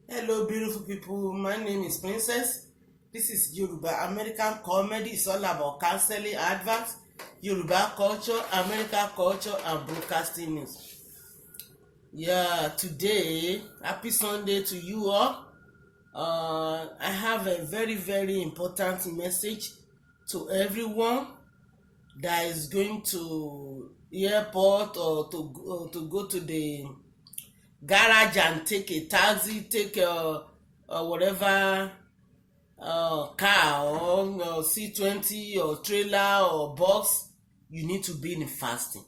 Hello, beautiful people. My name is Princess. This is Yoruba American comedy. It's all about counseling, advice, Yoruba culture, American culture, and broadcasting news. Yeah, today, happy Sunday to you all. I have a very, very important message to everyone that is going to airport or to go to the garage and take a taxi, take whatever car or C20 or trailer or bus. You need to be in fasting.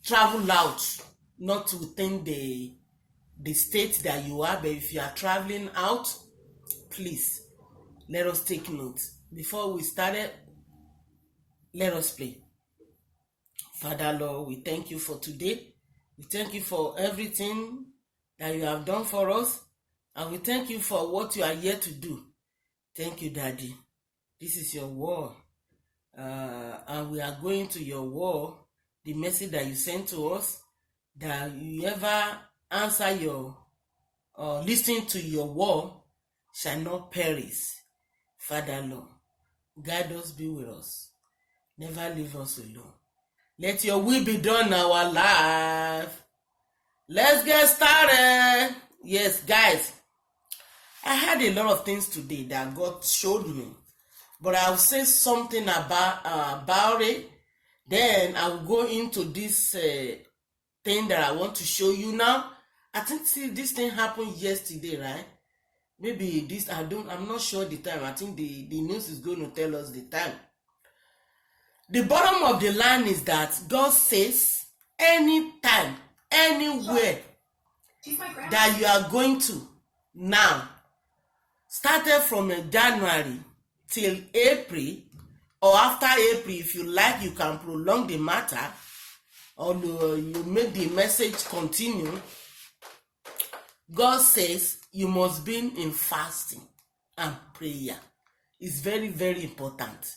Travel out, not within the state that you are, but if you are traveling out, please let us take note. Before we started, let us pray. Father Lord, we thank you for today. We thank you for everything that you have done for us, and we thank you for what you are here to do. Thank you, Daddy. This is your word, and we are going to your word, the message that you sent to us, that you ever answer your listen to your word shall not perish. Father Lord, guide us, be with us. Never leave us alone. Let your will be done in our life. Let's get started. Yes, guys, I had a lot of things today that God showed me, but I'll say something about it. Then I'll go into this thing that I want to show you now. I think this thing happened yesterday, right? Maybe this I'm not sure the time. I think the news is going to tell us the time. The bottom of the line is that God says anytime, anywhere that you are going to now, started from January till April, or after April, if you like, you can prolong the matter, or you make the message continue. God says you must be in fasting and prayer. It's very, very important.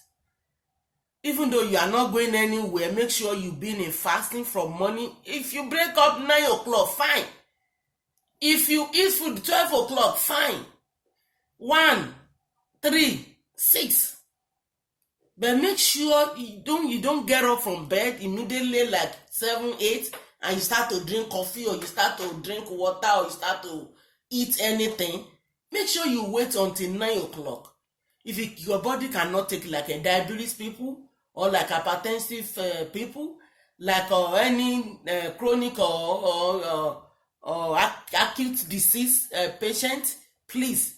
Even though you are not going anywhere, make sure you be in fasting from morning. If you break up 9 o'clock, fine. If you eat food 12 o'clock, fine. 1, 3, 6. But make sure you don't get up from bed immediately like 7, 8, and you start to drink coffee, or you start to drink water, or you start to eat anything. Make sure you wait until 9 o'clock. If your body cannot take, like a diabetes people, or like hypertensive people, like any chronic or acute disease patient, please,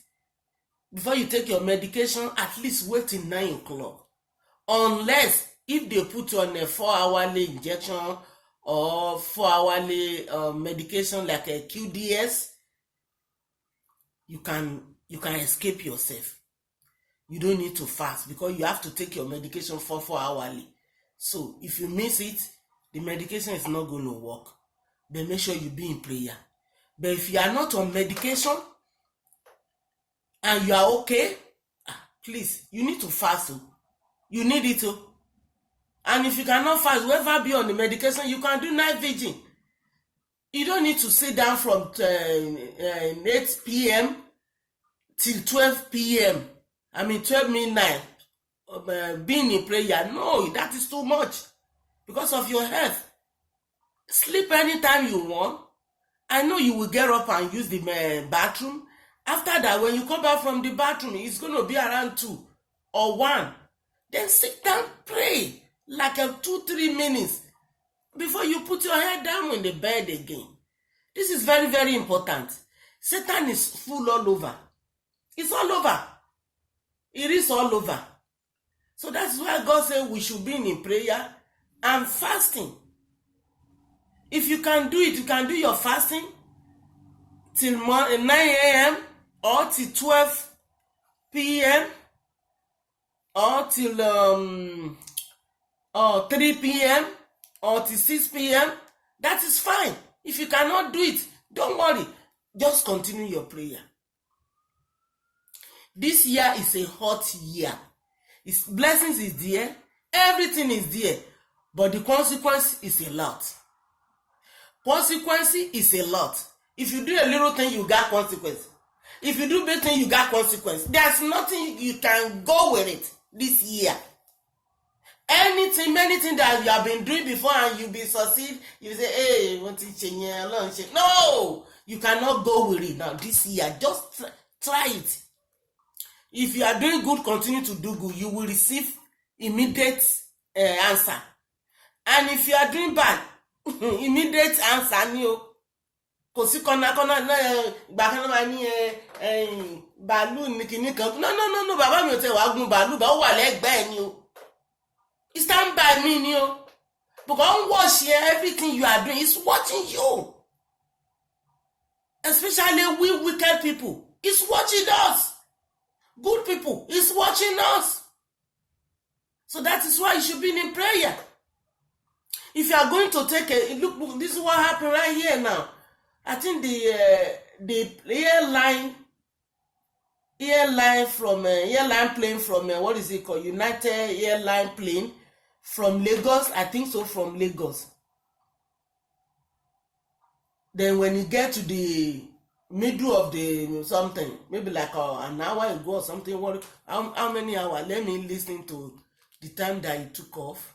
before you take your medication, at least wait till 9 o'clock. Unless if they put you on a 4-hourly injection or 4-hourly medication like a QDS, you can escape yourself. You don't need to fast because you have to take your medication for 4-hourly. So if you miss it, the medication is not going to work. Then make sure you be in prayer. But if you are not on medication and you are okay, please, you need to fast. You need it. And if you cannot fast, whoever be on the medication, you can do night vigil. You don't need to sit down from 8 p.m. till 12 p.m. 12 midnight, being in prayer. No, that is too much because of your health. Sleep anytime you want. I know you will get up and use the bathroom. After that, when you come back from the bathroom, it's going to be around 2 or 1. Then sit down, pray like 2-3 minutes before you put your head down in the bed again. This is very, very important. Satan is full all over. It's all over. It is all over. So that's why God said we should be in prayer and fasting. If you can do it, you can do your fasting till 9 a.m. or till 12 p.m. or till 3 p.m. or till 6 p.m. That is fine. If you cannot do it, don't worry. Just continue your prayer. This year is a hot year. Its blessings is there. Everything is there. But the consequence is a lot. Consequence is a lot. If you do a little thing, you got consequence. If you do bad thing, you got consequence. There's nothing you can go with it this year. Anything, many things that you have been doing before and you be succeed, you say, hey, what is change? No, you cannot go with it now this year. Just try it. If you are doing good, continue to do good. You will receive immediate answer. And if you are doing bad, immediate answer ni o. Kò sí kọ́nà náà ìgbà kan náà máa ní bàálù ní kinní kan. No, bàbá mi ò tẹ̀ wá gun bàálù bá ó wà lẹ́gbẹ̀ẹ́ ni o. He stand by me ni o. Because watch here, everything you are doing is watching you. Especially we wicked people. It's watching us. Good people is watching us. So that is why you should be in prayer. If you are going to take a look, this is what happened right here now. I think the airline plane from what is it called? United Airline plane from Lagos. I think so, from Lagos. Then when you get to the middle of the something, maybe like an hour ago or something. How many hours? Let me listen to the time that it took off.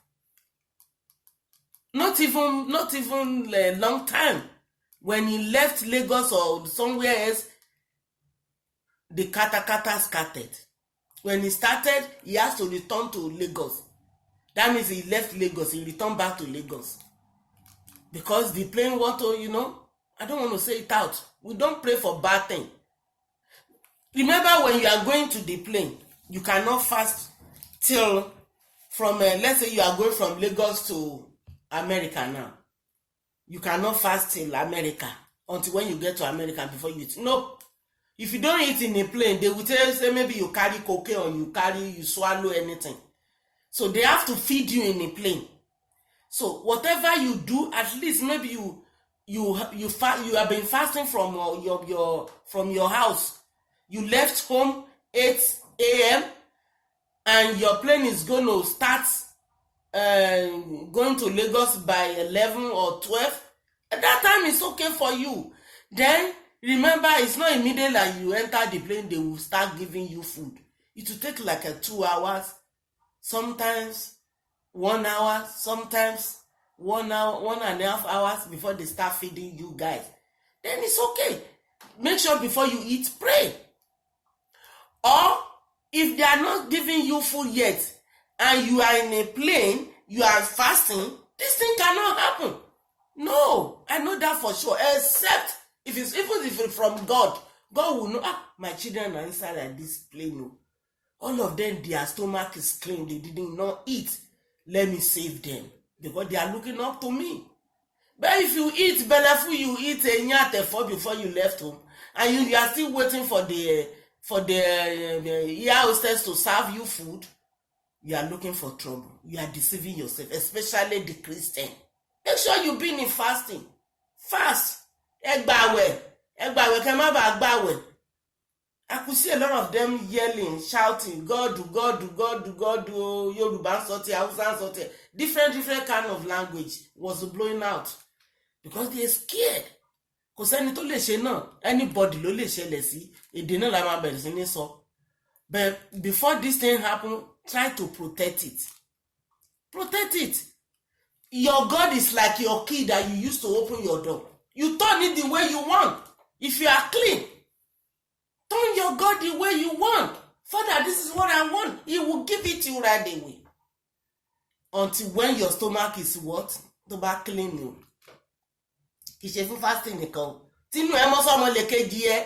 Not even a long time. When he left Lagos or somewhere else, the katakata scattered. When he started, he has to return to Lagos. That means he left Lagos, he returned back to Lagos. Because the plane want to, I don't want to say it out. We don't pray for bad thing. Remember, when you are going to the plane, you cannot fast till from, let's say you are going from Lagos to America now. You cannot fast till America until when you get to America before you eat. No. If you don't eat in a plane, they will tell you, say maybe you carry cocaine or you swallow anything. So they have to feed you in a plane. So whatever you do, at least maybe you have been fasting from your house. You left home 8 a.m. and your plane is going to start going to Lagos by 11 or 12. At that time, it's okay for you. Then remember, it's not immediately like you enter the plane, they will start giving you food. It will take like 2 hours, sometimes 1 hour, sometimes 1 hour, 1.5 hours before they start feeding you guys. Then it's okay. Make sure before you eat, pray. Or if they are not giving you food yet and you are in a plane, you are fasting, this thing cannot happen. No, I know that for sure. Except if it's from God, God will know, my children are inside at this plane. No. All of them, their stomach is clean. They didn't not eat. Let me save them. Because they are looking up to me. But if you eat belleful, you eat a nyate before you left home, and you are still waiting for the air hostess to serve you food, you are looking for trouble. You are deceiving yourself, especially the Christian. Make sure you be in fasting. Fast. Egbawe, kema ba agbawe. I could see a lot of them yelling, shouting, God do, Yoruba sote, Hausa sote. Different kind of language was blowing out. Because they are scared. Kò sẹ́ni tó lè ṣe náà, anybody ló lè ṣẹlẹ̀ sí, èdè náà la máa bẹ̀rẹ̀ sí ní sọ. But before this thing happen, try to protect it. Protect it. Your God is like your key that you use to open your door. You turn it the way you want. If you are clean, turn your God the way you want. Father, this is what I want. He will give it to you right away. Until when your stomach is what? To back clean you. Kì í ṣe fún fasting nìkan. Tínú ẹ mọ́ sọ́mọ lè kejì ẹ,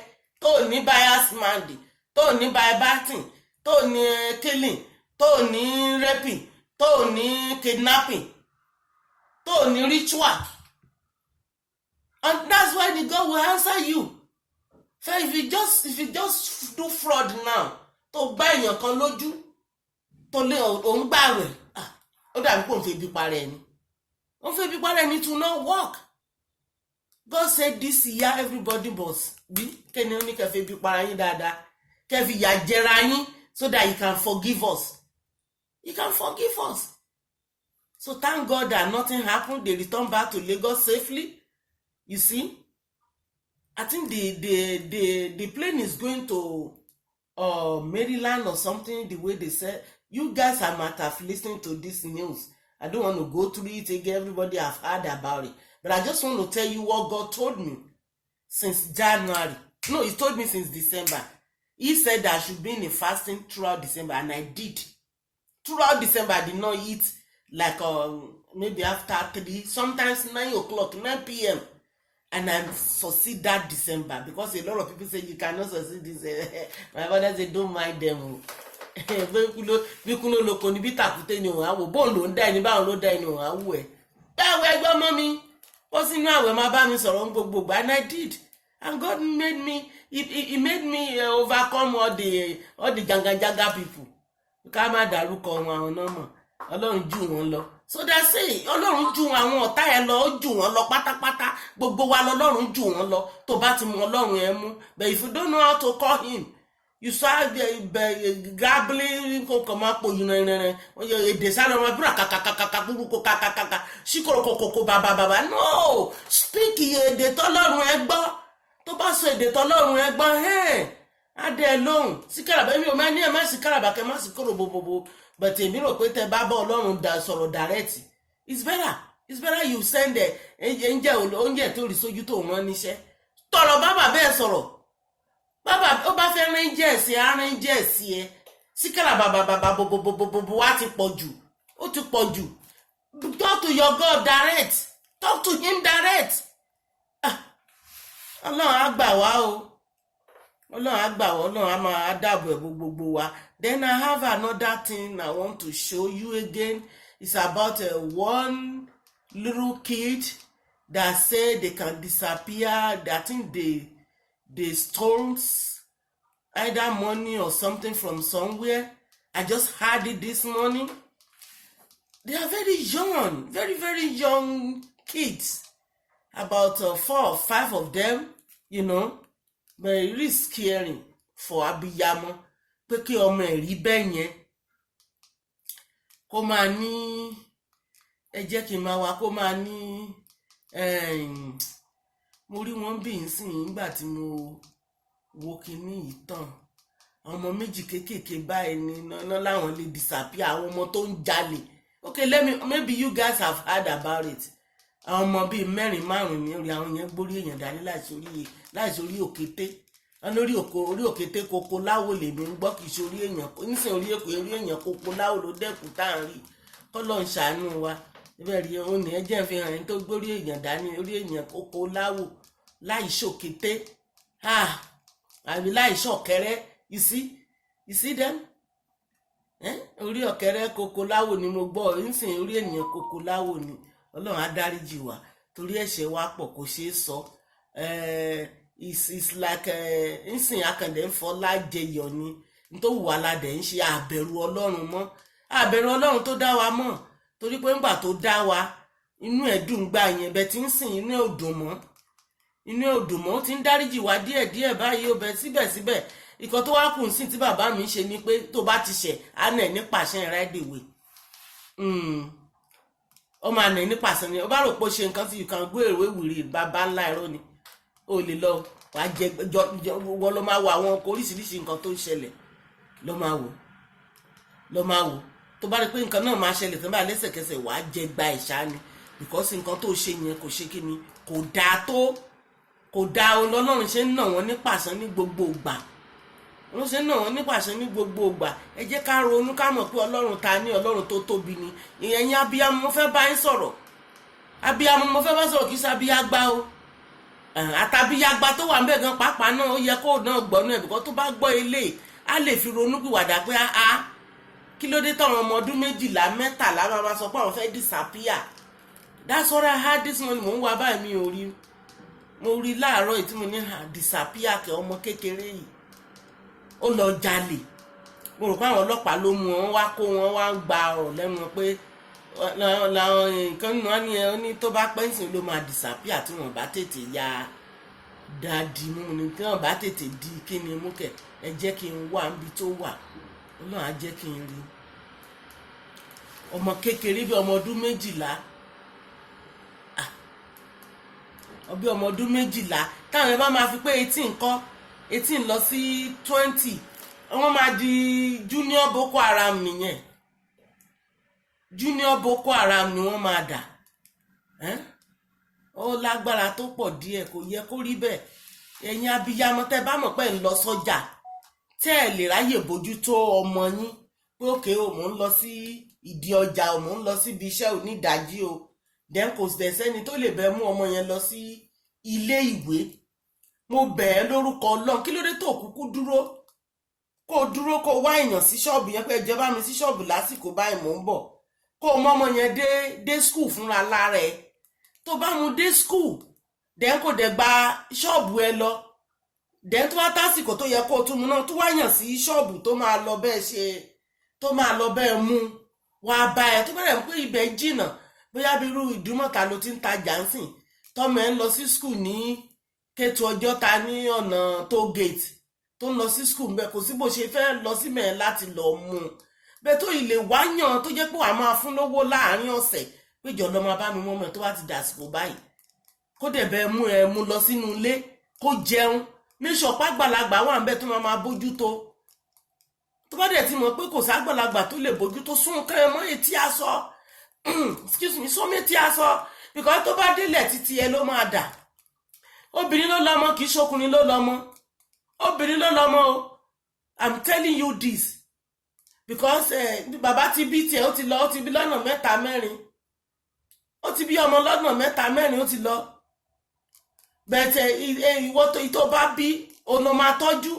tó ní bias mind, tó ní bating, tó ní killing, tó ní raping, tó ní kidnapping, tó ní ritual. And that's why the God will answer you. So if you just do fraud now, tó gbá èèyàn kan lójú, tó lé òun gbààwẹ̀, ó dàbí pé òun fẹ́ bí parẹ́ ni. Òun fẹ́ bí parẹ́ ni to not work. God said this year everybody must be kẹ́ni ó ní kẹfẹ́ bí para yín dáadáa, kẹfì yà jẹra yín so that he can forgive us. He can forgive us. So thank God that nothing happened. They returned back to Lagos safely. You see? I think the plane is going to Maryland or something, the way they said. You guys might have listened to this news. I don't want to go through it again. Everybody have heard about it. But I just want to tell you what God told me since January. No, he told me since December. He said that I should be in a fasting throughout December, and I did. Throughout December, I did not eat like maybe after 3, sometimes 9 o'clock, 9 p.m. And I succeed that December, because a lot of people say you cannot succeed this. My father said don't mind them. Bí kúló lóko ní bí tàkúté ni òun àwò bóun ló ń dá ẹni báwọn ló dá ẹni òun àwò ẹ̀. Báwo ẹgbẹ́ ọmọ mi ó sínú àwẹ̀ máa bá mi sọ̀rọ̀ ń gbogbo gbà, and I did, and God made me he made me overcome all the jangajaga people. Ká má dárúkọ wọn àwọn náà mọ̀, Ọlọ́run jù wọ́n lọ. So that's it. Ọlọ́run jù àwọn ọ̀tá ẹ lọ, ó jù wọ́n lọ pátápátá. Gbogbo wa lọ́lọ́run jù wọ́n lọ. Tó bá ti mú Ọlọ́run ẹ mú. But if you don't know how to call him, you start gabbling kò máa pò yìí rẹ̀ èdè sáré ọmọ búra kàkàkàkà gbogbo kàkàkàkà ṣíkòrò kòkòkò bàbàbàbà. No, speak èdè tọ́lọ́run ẹ gbọ́. Tó bá sọ èdè tọ́lọ́run ẹ gbọ́, adé lóhùn síkàràbà mi ò máa ní ẹ má síkàràbà kẹ má síkòrò bòbòbò. But èmi rò pé tẹ bá bá Ọlọ́run sọ̀rọ̀ direct, it's better you send oúnjẹ tó rí sójú tó rán níṣẹ́. Tọ̀rọ̀ bàbá bẹ́ẹ̀ sọ̀rọ̀, bàbá ó bá fẹ́ ránjẹ́ sí aránjẹ́ sí ẹ. Síkàràbà bòbòbòbò wá ti pọ̀ jù, ó ti pọ̀ jù. Talk to your God direct, talk to him direct. Ọlọ́run á gbà wá o, Ọlọ́run á gbà wá, Ọlọ́run á máa dáàbò ẹ̀ gbogbo wa. Then I have another thing I want to show you again. It's about one little kid that said they can disappear. I think they stole either money or something from somewhere. I just heard it this morning. They are very young, very, very young kids. About 4 or 5 of them, you know. But it is scary for abiyamọ pé kí ọmọ ẹ̀ rí bẹ́ẹ̀ yẹn kó máa ní ẹ jẹ́ kí n máa wá kó máa ní mo rí wọn bí nsìn nígbà tí mo wo kinní yìí tán. Àwọn ọmọ méjì kéékèèké báyìí ni náà láwọn lè disappear, àwọn ọmọ tó ń jalè. Okay, maybe you guys have heard about it. Àwọn ọmọ bíi 4-5 ní orí àwọn yẹn gbórí èèyàn dání láìsí orí òkété. Lórí òkété koko láwo lèmi ń gbọ́, kì í ṣe orí èèyàn nísìnyí orí èèyàn koko láwo ló dẹ́kun tá à ń rí. Kọ́lọ́run ṣàánú wa. Ibẹ̀ rí òun ní ẹjẹ́ fi hàn tó gbórí èèyàn dání orí èèyàn koko láwo láìṣòkété àbí láìṣọ̀kẹ́rẹ́. You see them? Orí ọ̀kẹ́rẹ́ koko láwo ni mo gbọ́, nísìnyí orí èèyàn koko láwo ni. Ọlọ́run á dáríjì wa torí ẹ̀ṣẹ̀ wa pọ̀ kò ṣeé sọ. It's like nsìn akàndẹ̀ ń fọlá jẹyọ ni nítorí wà ládẹ̀ ń ṣe àbẹ̀rù Ọlọ́run mọ́, àbẹ̀rù Ọlọ́run tó dá wa mọ́, torí pé ńgbà tó dá wa inú ẹ̀ dùn gbà yẹn, bẹ́ẹ̀ tí ń sìn inú ẹ̀ ò dùn mọ́, ó ti ń dáríjì wa díẹ̀díẹ̀ báyìí ó bẹ síbẹ̀síbẹ̀. Ìkan tó wá kù sí tí bàbá mi ṣe ni pé tó bá ti ṣẹ̀ á nà ẹ̀ nípasẹ̀ right away. Ó máa nà ẹ̀ nípasẹ̀ ni ó bá rò pé ó ṣe nǹkan tí you can go away with it, bàbá ńlá ẹ̀rọ ni. O lè lọ wàá jẹ wọ́n ló máa wo àwọn oríṣiríṣi nǹkan tó ń ṣẹlẹ̀ ló máa wò tó bá rí pé nǹkan náà máa ṣẹlẹ̀ tó bá lẹ́sẹ̀kẹsẹ̀ wàá jẹ gba ìṣá ni, because nǹkan tó ṣe yẹn kò ṣe kí ni kò dáa tó, kò dáa. Ọlọ́run ṣe ń nà wọ́n nípasẹ̀ ní gbogbo ìgbà, wọ́n ṣe ń nà wọ́n nípasẹ̀ ní gbogbo ìgbà. Ẹ jẹ́ ká ronú ká mọ̀ pé Ọlọ́run ta ní Ọlọ́run tó tóbi ni. Ìyẹn abiyamọ mo fẹ́ bá yín sọ̀rọ̀, abiyamọ mo fẹ́ bá sọ̀rọ̀ kì í ṣe abiyagba o. Àtàbíyagba tó wà ń bẹ̀ gan pàápàá náà ó yẹ kó náà gbọ́nú ẹ̀, bìkọ́ tó bá gbọ́ ilé á lè fi ronú pìwàdà pé kí ló dé táwọn ọmọ ọdún 12, 13 máa sọ pé àwọn fẹ́ disappear. That's what I heard this morning. Mo ń wá báyìí mo rí láàárọ̀ yìí tí mo ní disappear kẹ ọmọ kékeré yìí ó lọ jalè. Mo rò pé àwọn ọlọ́pàá ló mú wọn wá kó wọn wá ń gba ọ̀rọ̀ lẹ́nu pé làwọn nǹkan nínú wọn ni ẹ ní tó bá pẹ́ǹsì ló máa disappear tí wọ́n bá tètè ya dáàdì mú ni, tí wọ́n bá tètè di kí ni mú kẹ̀ ẹ jẹ́ kí n wà níbi tó wà, Ọlọ́run á jẹ́ kí n rí. Ọmọ kékeré bí ọmọ ọdún 12 ọbí ọmọ ọdún 12 táwọn ẹ bá máa fi pé 18 kọ́ 18 lọ sí 20 wọ́n máa di junior Boko Haram nìyẹn junior Boko Haram ni wọ́n máa dà ó lágbára tó pọ̀ díẹ̀ kò yẹ kó rí bẹ́ẹ̀ ẹ̀yin abiyamọ tẹ́ bá mọ̀ pé ń lọ sọ́jà tẹ́ ẹ̀ lè ráyè bójútó ọmọ yín pé òkè o mò ń lọ sí ìdí ọjà o mò ń lọ síbi iṣẹ́ onídàájí o then kò sẹ́ni tó lè bẹ́ẹ̀ mú ọmọ yẹn lọ sí ilé ìwé mo bẹ̀ ẹ́ lórúkọ Ọlọ́run kí ló dé tó kúkú dúró kó wá èèyàn sí ṣọ́ọ̀bù yẹn pé ẹ jọ̀ọ́ bá mi sí ṣọ́ọ̀bù lásìkò báyìí mò ń bọ̀ kó o mọ ọmọ yẹn dé school fúnra lára ẹ̀ tó bá mu dé school then kò dẹ̀ gba ṣọ́ọ̀bù ẹ lọ then tó wá tásìkò tó yẹ kó o tún mu náà tó wá yàn sí ṣọ́ọ̀bù tó máa lọ bẹ́ẹ̀ mú wá bá ẹ tó bẹ̀rẹ̀ pé ibẹ̀ jìnnà bóyá bí irú Ìdúmọ̀tà ló ti ń ta jàǹsìn tọ́mọ ẹ ń lọ sí school ní Kétu Ọjọ́ta ní ọ̀nà toll gate tó ń lọ sí school mbẹ kò sí bó ṣe fẹ́ lọ sí mẹ́ẹ̀ láti lọ mú un bẹ́ẹ̀ tó ilé wáyàn tó jẹ́ pé wàá máa fún lówó láàárín ọ̀sẹ̀ péjọ lọ máa bá mi mọ́ mọ́ tó bá ti dàsìkò báyìí kó dẹ̀ bẹ́ẹ̀ mú lọ sínú ilé kó jẹun méṣọ̀pá àgbàlagbà wà ń bẹ tó máa bójú tó bá dẹ̀ ti mọ̀ pé kò ságbàlagbà tó lè bójú tó sún kẹ́ ẹ mọ́ etí aṣọ excuse me sún méjì aṣọ because tó bá délẹ̀ títí ẹ ló máa dà obìnrin ló lọ́mọ kì í ṣọkùnrin ló lọ́mọ obìnrin ló lọ́mọ o I'm telling you this because bàbá ti bí tiẹ̀ ó ti bí lọ́nà 3-4 ó ti bí ọmọ lọ́nà 3-4 ó ti lọ bẹ̀tẹ̀ ìwọ tó bá bí ọ̀nà máa tọ́jú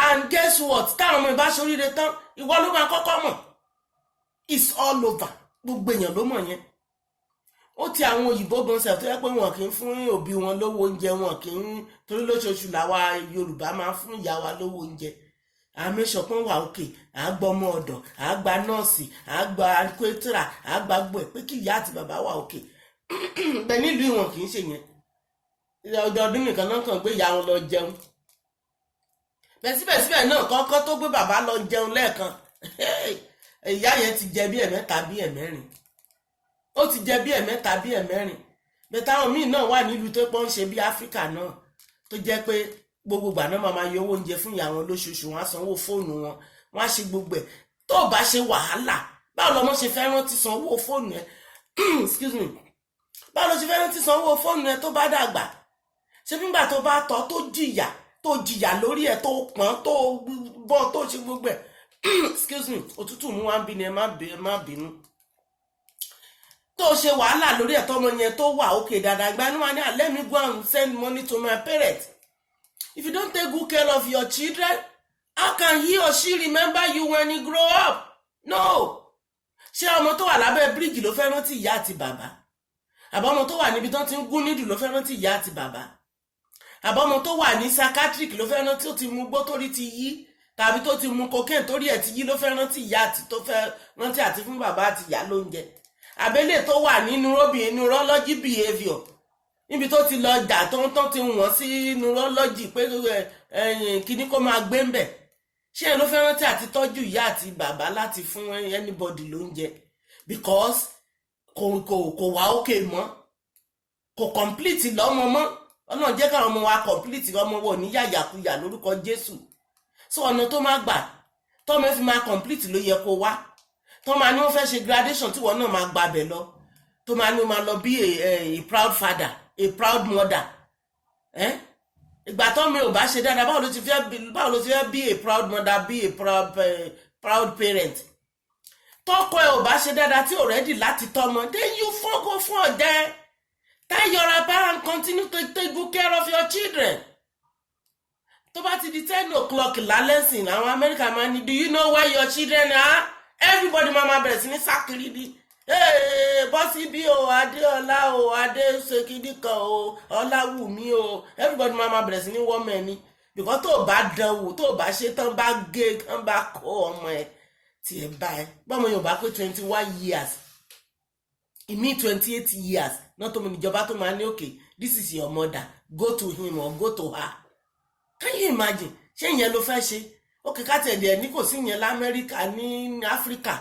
and guess what táwọn ọmọ ìbá ṣoríire tán ìwọ ló máa kọ́kọ́ mọ̀ it's all over gbogbo èèyàn ló mọ̀ yẹn ó ti àwọn òyìnbó gan ṣe tó yẹ pé wọn kì í fún òbí wọn lówó oúnjẹ wọn kì í torí lóṣooṣù làwa Yorùbá máa fún ìyá wa lówó oúnjẹ àmẹ́sọ̀ pọ́n wà òkè àgbà ọmọ ọ̀dọ̀ àgbà nọ́ọ̀sì àgbà kwétìrà àgbà gbọ́ ẹ̀ pé kí ìyá àti bàbá wà òkè bẹ́ẹ̀ nílùú ìwọ̀n kì í ṣe yẹn ọdọọdún nìkan náà kàn gbé ìyá wọn lọ jẹun bẹ́ẹ̀ síbẹ̀síbẹ̀ náà kọ́kọ́ tó gbé bàbá lọ jẹun lẹ́ẹ̀kan ìyá yẹn ti jẹ bí 3 bí 4 ó ti jẹ bí 3 bí 4 bẹ́ẹ̀ táwọn míì náà wà nílùú tó pọ́n ṣe bí Áfíríkà náà tó jẹ́ pé gbogbo ìgbà náà máa yọ owó oúnjẹ fún ìyá wọn lóṣooṣù wọn á sanwó fóònù wọn á ṣe gbogbo ẹ̀ tó bá ṣe wàhálà báwo lọmọ ṣe fẹ́ rántí sanwó fóònù ẹ̀ excuse me báwo ló ṣe fẹ́ rántí sanwó fóònù ẹ̀ tó bá dàgbà ṣé nígbà tó bá tọ́ tó jìyà lórí ẹ̀ tó pọ́n tó bọ́ tó ṣe gbogbo ẹ̀ excuse me òtútù mú wá ń bí ni ẹ má bínú tó ṣe wàhálà lórí ẹ̀ tọ́mọ yẹn tó wà òkè dáadáa gba ní wà ní let me go and send money to my parents. If you don't take good care of your children, how can he or she remember you when he grow up? No. Ṣé ọmọ tó wà lábẹ́ bíríìjì ló fẹ́ rántí ìyá àti bàbá? Àbọ̀mọ tó wà níbi tán ti ń gún nídùú ló fẹ́ rántí ìyá àti bàbá? Àbọ̀mọ tó wà ní psychiatric ló fẹ́ rántí ó ti mu gbó torí ti yí tàbí tó ti mu cocaine torí ẹ̀ ti yí ló fẹ́ rántí ìyá àti tó fẹ́ rántí àti fún bàbá àti ìyá lóúnjẹ? Àbẹ́lẹ̀ tó wà ní neurology behaviour níbi tó ti lọ jà tó ti wọ́n sí neurology pé kíní kó máa gbé ń bẹ̀ ṣé ẹ ló fẹ́ rántí àti tọ́jú ìyá àti bàbá láti fún anybody lóúnjẹ because kò wá òkè mọ́ kò complete lọ́mọ mọ́ ọ̀nà jẹ́ káwọn ọmọ wa complete ọmọ wọ̀ ní yàyàkuyà lórúkọ Jésù so ọ̀nà tó máa gbà tọ́mọ fi máa complete ló yẹ kó wá tọ́mọ ni wọ́n fẹ́ ṣe graduation tí wọ́n náà máa gbàbẹ̀ lọ tó máa ní máa lọ bí a proud father a proud mother ìgbà tó mi ò bá ṣe dáadáa báwo ló ti fẹ́ be a proud mother be a proud parent tọ́kọ ẹ ò bá ṣe dáadáa tí ò rẹ́dì láti tọ́mọ then you go fún ọ̀dẹ́ tie your wrapper and continue to take good care of your children tó bá ti di 10 o'clock lálẹ́ sìn àwọn Amẹ́ríkà máa ní do you know where your children are everybody máa bẹ̀rẹ̀ sí ní sákìrì bí bọ́sí bí o Adéọlá o Adéṣekídí kan o Ọláwùmí o everybody máa bẹ̀rẹ̀ sí ní wọ́mọ ẹni because tó bá dánwò tó bá ṣe tán bá gé tán bá kó ọmọ ẹ tí ẹ bá ẹ bọ́mọ Yorùbá pé 21 years ìmí 28 years náà tó mọ ìjọba tó máa ní okay this is your mother go to him or go to her can you imagine ṣé ìyẹn ló fẹ́ ṣe okay kátẹ̀dẹ̀ ní kò sí ìyẹn l'Amẹ́ríkà ní Áfíríkà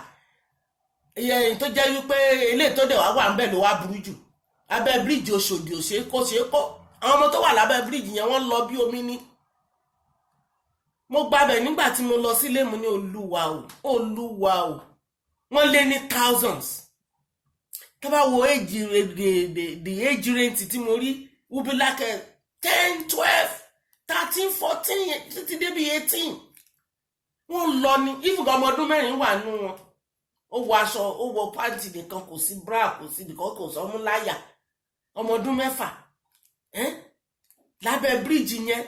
ìyẹn tó jẹ́ wípé ilé tó dẹ̀ wá wà ń bẹ̀ ló wá burú jù abẹ́ bíríìjì Òṣòdì kò ṣe kó àwọn ọmọ tó wà lábẹ́ bíríìjì yẹn wọ́n lọ bí omi ní. Mo gbàbẹ̀ nígbà tí mo lọ sílé mu ní olúwa o wọ́n lé ní thousands. Tó bá wo the age range tí mo rí will be like 10, 12, 13, 14 títí débi 18. Wọ́n lọ ní ìfúgà ọmọ ọdún mẹ́rin wà nú wọn. Ó wọ aṣọ, ó wọ pàǹtì nìkan, kò sí bra, kò sí nìkan, kò sọ mú láyà. Ọmọ ọdún 6 lábẹ́ bíríìjì yẹn.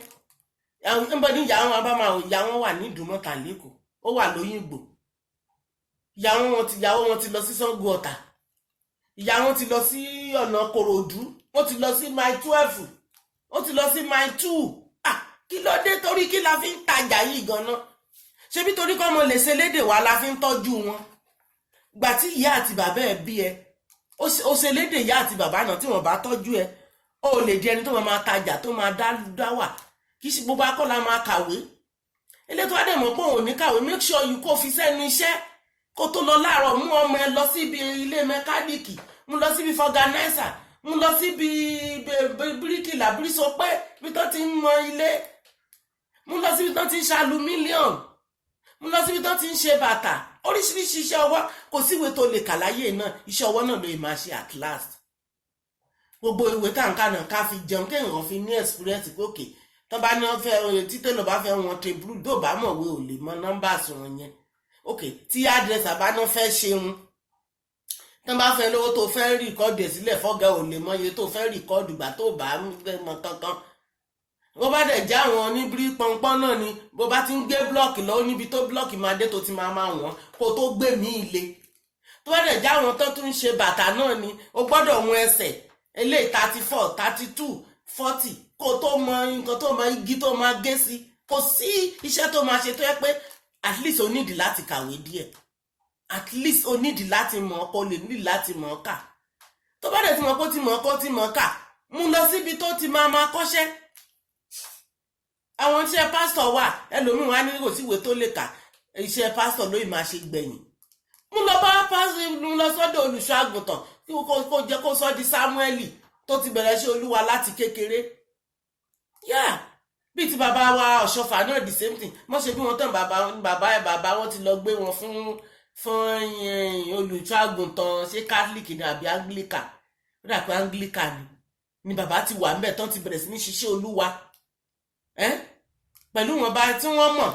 Ẹnbọdí ìyá wọn bá máa ìyá wọn wà ní Ìdúmọ̀tà lẹ́kọ̀ọ́, ó wà lóyìnbó. Ìyàwó wọn ti lọ sí Ṣàngó Ọ̀tà. Ìyá wọn ti lọ sí ọ̀nà Kòròdú, ó ti lọ sí mile 12, ó ti lọ sí mile 2. Kí ló dé, torí kí la fi ń tajà yìí gan-an? Ṣebí torí kọ́ mo lè ṣe lédè wa la fi ń tọ́jú wọn. Gbà tí ìyá àti bàbá ẹ bí ẹ, ó ṣe lédè ìyá àti bàbá náà tí wọ́n bá tọ́jú ẹ, ó lè di ẹni tó máa tajà tó máa dá wà. Kì í ṣe gbogbo akọ́lá máa kàwé. Elétò àdèmọ̀ pé òun ní kàwé, make sure you kó fi sẹ́nu iṣẹ́ kó tó lọ láàárọ̀, mú ọmọ ẹ lọ síbi ilé mẹkáníìkì, mú lọ síbi fọganáísà, mú lọ síbi bíríkìlà bírísọpẹ́ bí tó ti ń mọ ilé, mú lọ síbi tó ti ń ṣàlù mílíọ̀nù, mú lọ síbi tó ti ń ṣe bàtà, oríṣiríṣi iṣẹ́ ọwọ́. Kò síwèé tó lè kà láyé náà, iṣẹ́ ọwọ́ náà ló máa ṣe at last. Gbogbo ìwé tàǹkà náà ká fi jẹun kéèyàn fi ní experience pé òkè tó bá ní wọ́n fẹ́ títẹ́ lọ bá fẹ́ wọn tébùrù tó bá mọ̀ wé ò lè mọ nọ́mbàs wọn yẹn. Okay, tí àdírẹ́sì àbáná fẹ́ ṣeun tó bá fẹ́ lówó tó fẹ́ rìkọ́dù ẹ̀ sílẹ̀ fọ́gà ò lè mọ iye tó fẹ́ rìkọ́dù gbà tó bá mọ kankan. Bó bá dẹ̀ já àwọn oníbírí pọnpọ́n náà ni bó bá ti ń gbé blọ́ọ̀kì lọ́wọ́ níbi tó blọ́ọ̀kì máa dé tó ti máa wọ́n kó tó gbé mí ilé. Tó bá dẹ̀ já àwọn tó tún ń ṣe bàtà náà ni o gbọ́dọ̀ wọn ẹsẹ̀ eléyìí 34, 32, 40 kó tó mọ nǹkan tó máa igi tó máa gé sí. Kò sí iṣẹ́ tó máa ṣe tó yẹ pé at least o nídìí láti kàwé díẹ̀, at least o nídìí láti mọ̀ ọkọ lè nídìí láti mọ̀ ọ́ kà. Tó bá dẹ̀ ti mọ̀ kó ti mọ̀ ọkọ ti mọ̀ ọ́ kà, mú lọ síbi tó ti máa kọ́ṣẹ́. Àwọn iṣẹ́ pásítọ̀ wà, ẹlòmíràn wá ní kò síwé tó lè kà, iṣẹ́ pásítọ̀ ló ì máa ṣe gbẹ̀yìn. Mú lọ bá pásítọ̀, mú lọ sọ́dọ̀ olùṣọ́ àgùntàn tí kò jẹ́ kó sọ di Sámúẹ́lì tó ti bẹ̀rẹ̀ ṣe Olúwa láti kékeré. Bí ti bàbá wa Ọ̀ṣọ́fà náà the same thing. Mọ́ ṣe bí wọ́n tán bàbá wọn ti lọ gbé wọn fún olùṣọ́ àgùntàn ṣé Catholic ni àbí Anglican. Ó dà pé Anglican ni bàbá ti wà ńbẹ̀ tán ti bẹ̀rẹ̀ sí ní ṣiṣẹ́ Olúwa. Pẹ̀lú wọn bá tí wọ́n mọ̀,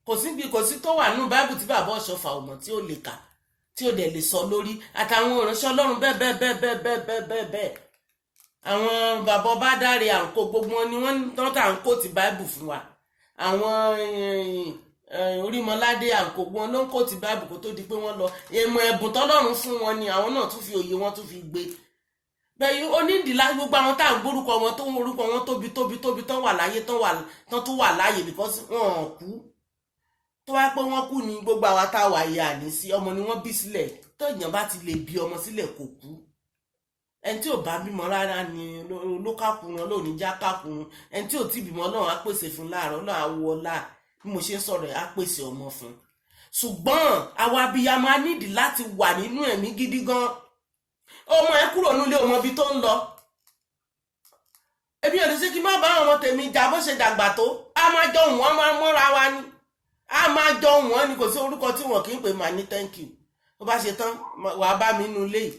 kò sí tó wà nínú Bible tí bàbá Ọ̀ṣọ́fà ò mọ̀ tí ó lè kà, tí ó dẹ̀ lè sọ lórí, àtàwọn ìránṣẹ́ Ọlọ́run bẹ́ẹ̀. Àwọn bàbá ọba dáre àǹkó gbogbo wọn ni wọ́n tán tà ń kó ti Bible fún wa. Àwọn Orímọládé àǹkó wọn ló ń kó ti Bible kó tó di pé wọ́n lọ. Èmọ̀ ẹ̀bùn tọ́lọ́run fún wọn ni àwọn náà tún fi òye wọn tún fi gbé. Bẹ́ẹ̀ onídìílá gbogbo àwọn tá à ń gbórúkọ wọn tó ń orúkọ wọn tóbi tán wà láyé tán tó wà láyé because wọn kú. Tó wá pé wọ́n kú ni gbogbo àwa tá a wà yà ní sí ọmọ ni wọ́n bí sílẹ̀. Tó èèyàn bá ti lè bí ọmọ sílẹ̀ kò kú. Ẹni tí ò bá bímọ rárá ni ló kákùnrin lónìí já kákùnrin. Ẹni tí ò tí bímọ náà á pèsè fún láàárọ̀ náà á wọ ọlá bí mo ṣe ń sọ̀rọ̀ á pèsè ọmọ fún. Ṣùgbọ́n àwa abiyamọ á nídìí láti wà nínú ẹ̀mí gidi gan. Ọmọ ẹ kúrò nílé ọmọ ibi tó ń lọ. Ebi ò lè ṣe kí má bá ọmọ tèmi jà bó ṣe dàgbà tó. A máa jọ wọ́n máa mọ́ra wa ni. A máa jọ wọ́n ni kò sí orúkọ tí wọ́n kì í pè máa ní thank you. Tó bá ṣe tán wàá bá mi nínú ilé yìí.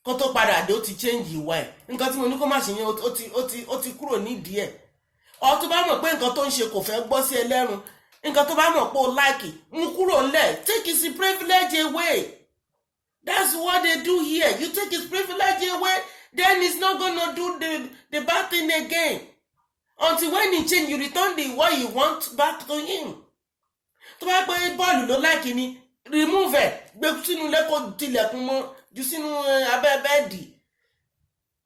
Kó tó padà dé ó ti change ìwà ẹ̀. Nǹkan tí mo ní kó má ṣe yẹn ó ti kúrò nídìí ẹ̀. Ọ tó bá mọ̀ pé nǹkan tó ń ṣe kò fẹ́ gbọ́ sí ẹlẹ́run. Nǹkan tó bá mọ̀ pé ó like mú kúrò ńlẹ̀. Take his privilege away. That's what they do here. You take his privilege away, then he's not gonna do the bad thing again. Until when he change, you return what you want back to him. Tó bá pé bọ́ọ̀lù ló like ni, remove ẹ̀, gbé sínú lẹ́kọ̀ọ́ tilẹ̀kùn mọ́, jù sínú abẹ́ bẹ́ẹ̀dì.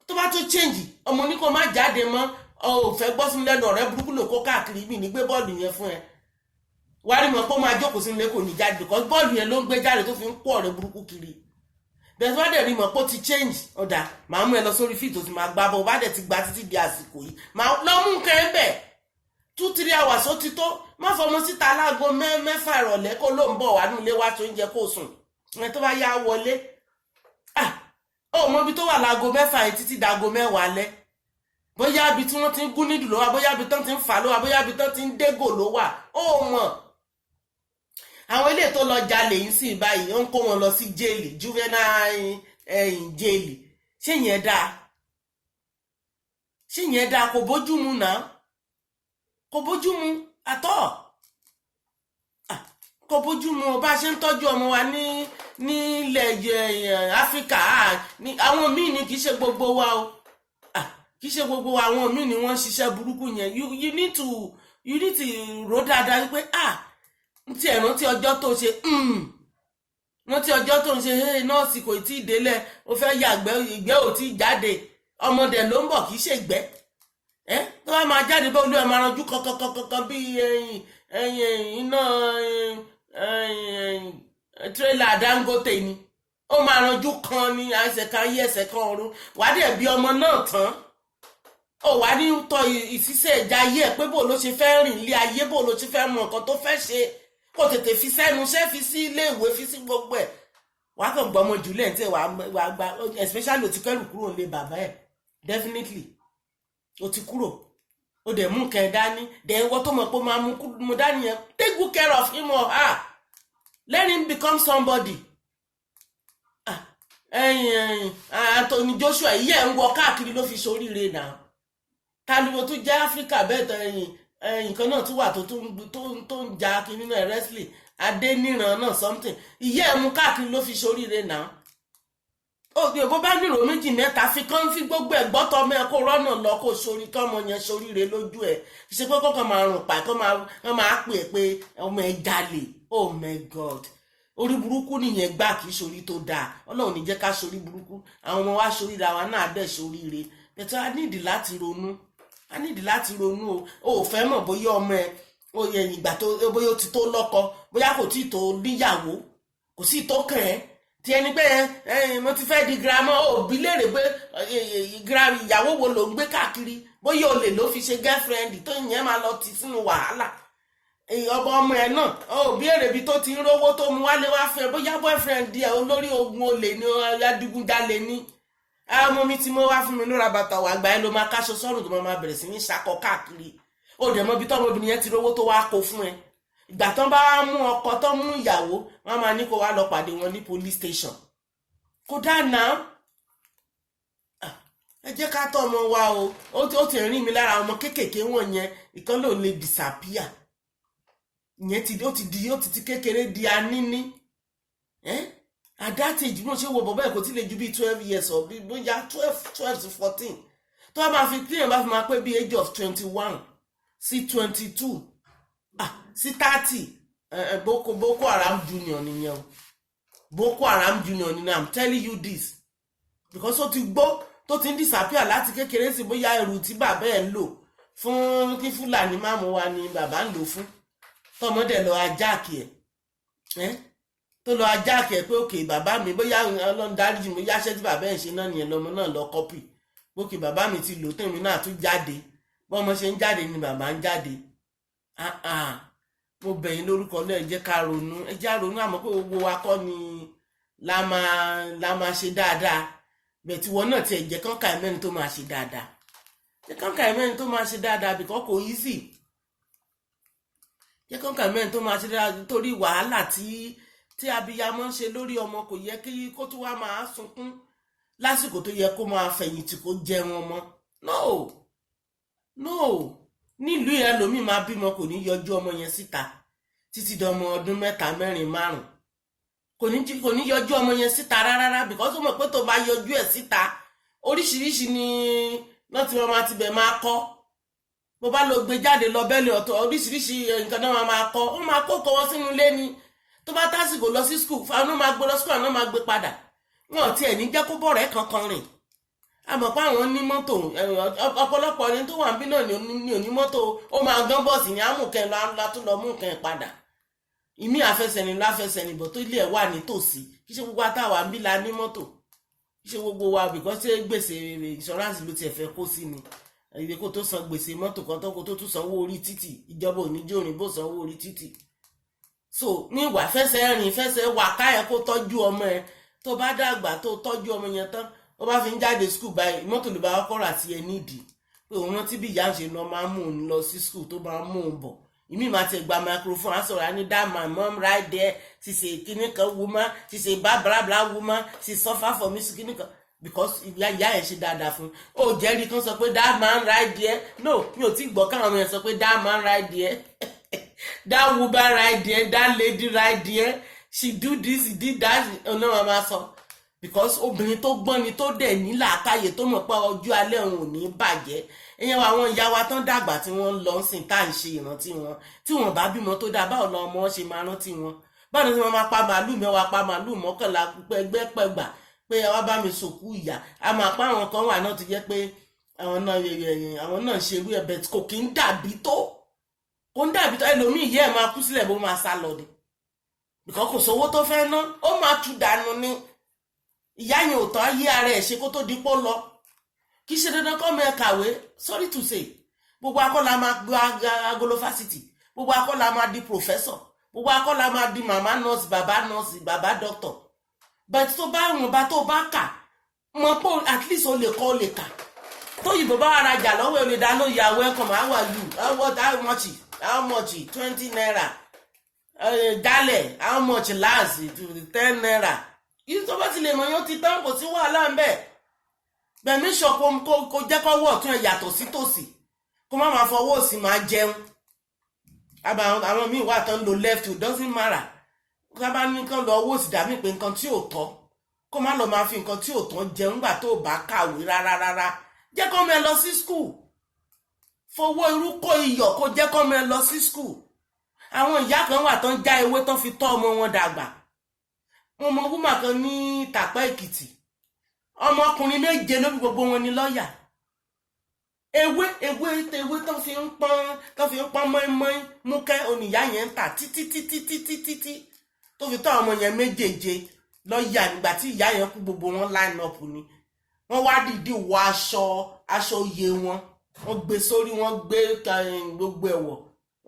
Tó bá tó change, ọmọ ní kó má jáde mọ́, ò fẹ́ gbọ́ sínú lẹ́nu ọ̀rẹ́ burúkú ló kó káàkiri bí ní gbé bọ́ọ̀lù yẹn fún ẹ. Wá rí mọ̀ pé ó máa jókòó sínú lẹ́kọ̀ọ́ ní jáde because bọ́ọ̀lù yẹn ló ń gbé jáde tó fi ń kó ọ̀rẹ́ burúkú kiri. Bẹ́ẹ̀ wá dẹ̀ rí mọ̀ pé ó ti change ọ̀dà máa mú ẹ lọ sórí fíìtì tó ti máa gbá bọ́ bá dẹ̀ ti gba títí di àsìkò yìí máa lọ mú nǹkan ẹ bẹ̀ 2-3 hours ó ti tó má fọmọ síta láago 6 ìrọ̀lẹ́ kó ló ń bọ̀ wá nílé wá tó ń jẹ kó sùn ẹ tó bá yá wọlé ó mọ ibi tó wà láago 6 yìí títí dáago 10 alẹ́ bóyá ibi tí wọ́n ti ń gún nídùú ló wà bóyá ibi tán ti ń fà ló wà bóyá ibi tán ti ń dégò ló wà ó mọ̀ àwọn ilé tó lọ jalè yìí sì báyìí ó ń kó wọn lọ sí jẹ́ẹ̀lì juvenile jẹ́ẹ̀lì ṣé yẹn dáa kò bójúmu náà kò bójúmu àtọ́ kò bójúmu bá ṣe ń tọ́jú ọmọ wa nílẹ̀ áfíríkà àwọn míì ni kì í ṣe gbogbo wa o kì í ṣe gbogbo wa àwọn míì ni wọ́n ṣiṣẹ́ burúkú yẹn you need to rò dáadáa wípé ti ẹ̀rántí ọjọ́ tó ṣe rántí ọjọ́ tó ń ṣe nọ́ọ̀sì kò tí ì délẹ̀ ó fẹ́ yàgbẹ́ ìgbẹ́ ò tí ì jáde ọmọdé ló ń bọ̀ kì í ṣe ìgbẹ́ tó bá máa jáde bá olú ẹ̀ máa ranjú kankan bí iná tírélà Dangote ni ó máa ranjú kan ní ẹsẹ̀ kan ayé ẹsẹ̀ kan ọ̀run wàá dẹ̀ bí ọmọ náà tán ó wà ní tọ ìṣiṣẹ́ ìjà ayé ẹ̀ pé bó ló ṣe fẹ́ rìn ilé ayé bó ló ṣe fẹ́ mọ nǹkan tó fẹ́ ṣe kò tètè fi sẹ́nu iṣẹ́ fi sí ilé ìwé fi sí gbogbo ẹ̀ wàá kàn gbọ́ ọmọ jùlẹ̀ tí wàá gba especially o ti kẹ́rù kúrò nílé bàbá ẹ̀ definitely o ti kúrò o dẹ̀ mú kẹ́ dání dẹ̀ wọ́n tó mọ̀ pé ó máa mú dání yẹn take good care of him or her let him become somebody. Anthony Joshua yìí ẹ̀ ń wọ káàkiri ló fi ṣoríire náà taliwo tó jẹ́ Áfíríkà bẹ́ẹ̀ tán nǹkan náà tún wà tó ń ja kiri náà wrestling Adéníran náà something ìyá ẹ̀ mú káàkiri ló fi ṣoríire náà bó bá nírò méjì mẹ́ta fi kán fi gbogbo ẹ̀ gbọ́tọ̀ mẹ́ kó rọ́nà lọ kó sórí kọ́mọ yẹn ṣoríire lójú ẹ̀ ṣe pé kọ́kọ́ máa rùn pa kọ́ máa pè pé ọmọ ẹ̀ jalè oh my God orí burúkú nìyẹn gbà kí sórí tó dáa Ọlọ́run ní jẹ́ ká sórí burúkú àwọn ọmọ wa sórí ra wa náà dẹ̀ sóríire bẹ̀tẹ̀ a nídìí láti ronú o ò fẹ́ mọ̀ bóyá ọmọ ẹ oyè ìgbà tó bóyá ó ti tó lọ́kọ bóyá kò tí tó níyàwó kò sí tó kàn ẹ́ tí ẹni pé mo ti fẹ́ di girama òbí léèrè pé ìyàwó wo ló ń gbé káàkiri bóyá olè ló fi ṣe girlfriend tó yẹn máa lọ ti sínú wàhálà ọmọ ẹ náà òbí èrè bí tó ti ń rówó tó mú wálé wá fẹ́ bóyá boyfriend ẹ olórí ogun olè ní adigunjalè ní ọmọ mi tí mo wá fún mi lóra bàtà wà gbà ẹ ló máa káṣọ sọ́rùn tó máa bẹ̀rẹ̀ sí ní ṣakọ káàkiri ó dẹ̀ mọ́ bí tọ́mọbìnrin yẹn ti rówó tó wá kó fún ẹ ìgbà tán bá mú ọkọ tán mú ìyàwó wọn máa ní kó wá lọ pàdé wọn ní police station kó dáná ẹ jẹ́ ká tọ́ ọmọ wa o ó ti rìn mí lára ọmọ kéékèèké wọn yẹn ìkan ló lè disappear ìyẹn ó ti kékeré di aníní at that age bí wọ́n ṣe wo bọ̀bọ̀ ẹ̀ kò tí lè ju bí 12 years or bí bóyá 12 to 14 tó bá máa fi clean bá fi máa pé bí age of 21 sí 22 sí 30 Boko Haram Junior nìyẹn o Boko Haram Junior nìyẹn I'm telling you this because ó ti gbó tó ti ń disappear láti kékeré sí bóyá ẹrù tí bàbá ẹ̀ ń lò fún kí Fúlàní máàmù wa ni bàbá ń lò fún tọmọdé lọ ajáàkì ẹ̀ tó lọ ajáàkì ẹ̀ pé òkè bàbá mi bóyá Ọlọ́run dáríjì mi yáṣẹ́ tí bàbá ẹ̀ ṣe náà nìyẹn lọmọ náà lọ kọ́pì òkè bàbá mi ti lò tèmi náà tún jáde bọ́mọ ṣe ń jáde ni bàbá ń jáde mo bẹ̀yìn lórúkọ náà ẹ jẹ́ ká ronú ẹ jẹ́ ronú àmọ́ pé gbogbo wa kọ́ ni la máa ṣe dáadáa bẹ̀tí wọn náà tiẹ̀ jẹ́ kán ka ẹ̀mẹ́rin tó máa ṣe dáadáa jẹ́ kán ka ẹ̀mẹ́rin tó máa ṣe dáadáa bìkọ́ kò easy jẹ́ kán ka ẹ̀mẹ́rin tó máa ṣe dáadáa torí wàhálà tí abiyamọ ń ṣe lórí ọmọ kò yẹ kí kó tó wá máa sunkún lásìkò tó yẹ kó máa fẹ̀yìntì kó jẹun ọmọ no nílùú yẹn lómi máa bímọ kò ní yọjú ọmọ yẹn síta títí dọmọ ọdún 3, 4, 5 kò ní yọjú ọmọ yẹn síta rárá because ó mọ̀ pé tó bá yọjú ẹ̀ síta oríṣiríṣi ni láti wọn máa ti bẹ̀ máa kọ́ bó bá lọ gbé jáde lọ bẹ́ẹ̀lì ọ̀tọ̀ oríṣiríṣi nǹkan náà máa kọ́ ó máa kó kọ́ wọn sínú ilé ni tó bá tásìkò lọ sí skul fáwọn máa gbé lọ skul àwọn máa gbé padà wọn ò tiẹ̀ ní jẹ́ kó bọ̀rẹ́ kankan rìn àmọ́ pé àwọn ní mọ́tò ọ̀pọ̀lọpọ̀ ní tó wà ń bí náà ní onímọ́tò ó máa gán bọ́ọ̀sì ní àmùkẹ́ látún lọ mú nǹkan padà ìmí àfẹsẹ̀ni láfẹsẹ̀ni bọ̀ tó ilé ẹ̀ wà nítòsí kí ṣe gbogbo àtàwà ń bí la ní mọ́tò kí ṣe gbogbo wa bìkọ́ ṣe gbèsè insurance ló tiẹ̀ fẹ́ kó sí ni ìdè kó tó san gbèsè mọ́tò kan tó kó tó tún sanwó orí títì ìjọba oníjó òrìn bó sanwó orí títì so ní ìwà fẹsẹ̀ rìn fẹsẹ̀ wà káyẹ̀ kó tọ́jú ọmọ ẹ̀ tó bá dàgbà tó tọ́jú ọmọ yẹn tán ó bá fi ń jáde school báyìí mọ́tò ló bá kọ́ rà tí ẹ nídìí pé òun rántí bí ìyá ń ṣe lọ máa ń mú òun lọ sí school tó máa ń mú òun bọ̀ ìmí máa ti gba microphone á sọ̀rọ̀ á ní that my mom right there she's a kíní kan woman she's a bla bla woman she suffer for me kíní kan because ìyá yẹn ṣe dáadáa fún ó jẹ́rìí kan sọ pé that man right there no mi ò tí gbọ́ káwọn ọmọ yẹn sọ pé that man right there that woman right there that lady right there she do this she did that ọ̀nà wọn máa sọ because obìnrin tó gbọ́n ni tó dẹ̀ ní làákàyè tó mọ̀ pé ọjọ́ alẹ́ òun ò ní bàjẹ́ ẹ̀yẹn àwọn ìyá wa tán dàgbà tí wọ́n ń lọ sìn tá à ń ṣe ìrántí wọn tí wọ́n bá bímọ tó dáa báwo lọ ọmọ ṣe máa rántí wọn báwo ni wọ́n máa pa màálù mẹ́wàá pa màálù mọ́kànlá ẹgbẹ́ pẹ̀gbà pé wọ́n bá mi sòkú ìyá a máa pa àwọn kan wà náà ti jẹ́ pé àwọn náà ṣe irú ẹ̀bẹ̀ kò kí ń dàbí tó ẹlòmíì yẹ́ ẹ̀ máa kú sílẹ̀ bó máa sá lọ ni because kò sówó tó fẹ́ ná ó máa tú dànù ni ìyá yẹn ò tán ayé ara ẹ̀ ṣe kó tó dípò lọ kì í ṣe dandan kọ́ mẹ́ kàwé sorry to say gbogbo akọ́la máa gba agolo fásitì gbogbo akọ́la máa di professor gbogbo akọ́la máa di màmá nọ́ọ̀sì bàbá doctor but tó bá wọn bá tó bá kà mọ̀ pé at least o lè kọ́ o lè kà tó yìnbó bá ara jà lọ́wọ́ olè dáná ìyá welcome how are you how much 20 naira dálẹ̀ how much last 10 naira yìí tó bá ti lè mọ̀ yóò ti tán kò sí wàhálà ń bẹ̀ bẹ̀mí ṣọ̀pọ̀ kó jẹ́ kó wọ̀ tún ẹ̀ yàtọ̀ sí tòsí kó má máa fọwọ́ òsì máa jẹun àwọn míì wà tán lo left it doesn't matter ká bá ní kán lọ owó òsì dàbí pé nǹkan tí ò tọ́ kó má lọ máa fi nǹkan tí ò tọ́ jẹun nígbà tó bá kàwé rárá jẹ́ kó mẹ́ lọ sí school fowó irú kó iyọ̀ kó jẹ́ kó mẹ́ lọ sí school àwọn ìyá kan wà tán já ewé tán fi tọ́ ọmọ wọn dàgbà mo mọ wúmà kan ní Tàpá Èkìtì ọmọkùnrin 7 ló bí gbogbo wọn ní lọ́ọ̀yà ewé tán fi ń pọ́n mọ́ínmọ́ín múkẹ́ oníyá yẹn ń tà títí tó fi tọ́ ọmọ yẹn 7 lọ́ọ̀yà nígbà tí ìyá yẹn kú gbogbo wọn line up ni wọ́n wá dìde wọ aṣọ iye wọn wọ́n gbé sórí wọ́n gbé gbogbo ẹ̀wọ̀